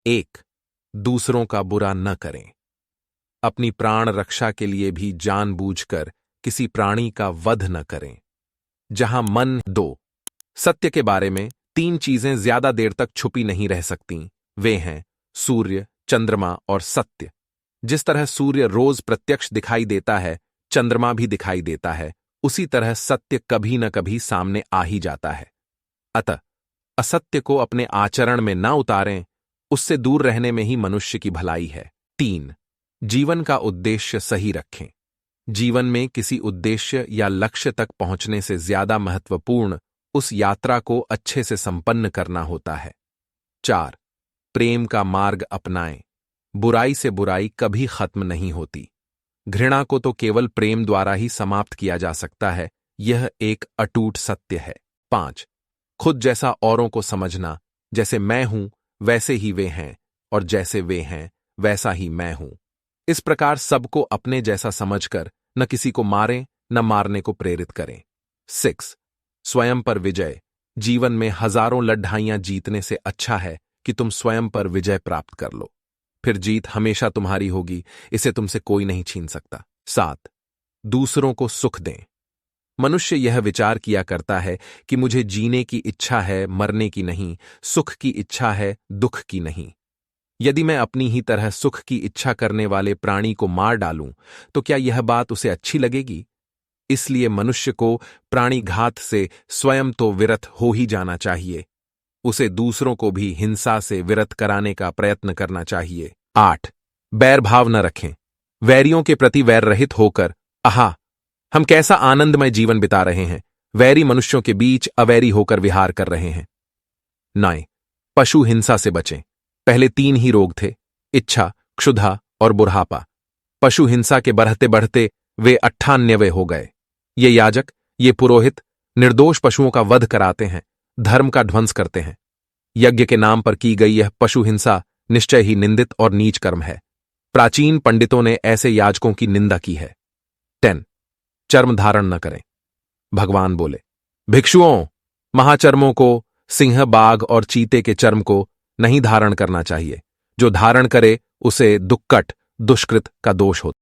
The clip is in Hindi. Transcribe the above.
1. दूसरों का बुरा न करें। अपनी प्राण रक्षा के लिए भी जानबूझकर किसी प्राणी का वध न करें। जहां मन 2. सत्य के बारे में 3 चीजें ज्यादा देर तक छुपी नहीं रह सकती। वे हैं सूर्य, चंद्रमा और सत्य। जिस तरह सूर्य रोज प्रत्यक्ष दिखाई देता है, चंद्रमा भी दिखाई देता है, उसी तरह सत्य कभी न कभी सामने आ ही जाता है। अतः असत्य को अपने आचरण में ना उतारें, उससे दूर रहने में ही मनुष्य की भलाई है। 3. जीवन का उद्देश्य सही रखें। जीवन में किसी उद्देश्य या लक्ष्य तक पहुंचने से ज्यादा महत्वपूर्ण उस यात्रा को अच्छे से संपन्न करना होता है। 4. प्रेम का मार्ग अपनाएं। बुराई से बुराई कभी खत्म नहीं होती। घृणा को तो केवल प्रेम द्वारा ही समाप्त किया जा सकता है, यह एक अटूट सत्य है। 5. खुद जैसा औरों को समझना, जैसे मैं हूं वैसे ही वे हैं, और जैसे वे हैं वैसा ही मैं हूं। इस प्रकार सबको अपने जैसा समझकर न किसी को मारें न मारने को प्रेरित करें। 6. स्वयं पर विजय। जीवन में हजारों लड़ाइयां जीतने से अच्छा है कि तुम स्वयं पर विजय प्राप्त कर लो। फिर जीत हमेशा तुम्हारी होगी, इसे तुमसे कोई नहीं छीन सकता। 7. दूसरों को सुख दें। मनुष्य यह विचार किया करता है कि मुझे जीने की इच्छा है, मरने की नहीं, सुख की इच्छा है, दुख की नहीं। यदि मैं अपनी ही तरह सुख की इच्छा करने वाले प्राणी को मार डालूं, तो क्या यह बात उसे अच्छी लगेगी? इसलिए मनुष्य को प्राणी घात से स्वयं तो विरत हो ही जाना चाहिए, उसे दूसरों को भी हिंसा से विरत कराने का प्रयत्न करना चाहिए। 8. बैर भाव न रखें। वैरियों के प्रति वैर रहित होकर, आहा, हम कैसा आनंदमय जीवन बिता रहे हैं, वैरी मनुष्यों के बीच अवैरी होकर विहार कर रहे हैं। 9. पशु हिंसा से बचें। पहले 3 ही रोग थे, इच्छा, क्षुधा और बुढ़ापा। पशु हिंसा के बढ़ते बढ़ते वे 98वें हो गए। ये याजक, ये पुरोहित निर्दोष पशुओं का वध कराते हैं, धर्म का ध्वंस करते हैं। यज्ञ के नाम पर की गई यह पशु हिंसा निश्चय ही निंदित और नीच कर्म है। प्राचीन पंडितों ने ऐसे याजकों की निंदा की है। 10. चर्म धारण न करें। भगवान बोले, भिक्षुओं, महाचर्मों को, सिंह, बाघ और चीते के चर्म को नहीं धारण करना चाहिए। जो धारण करे उसे दुक्कट, दुष्कृत का दोष होता।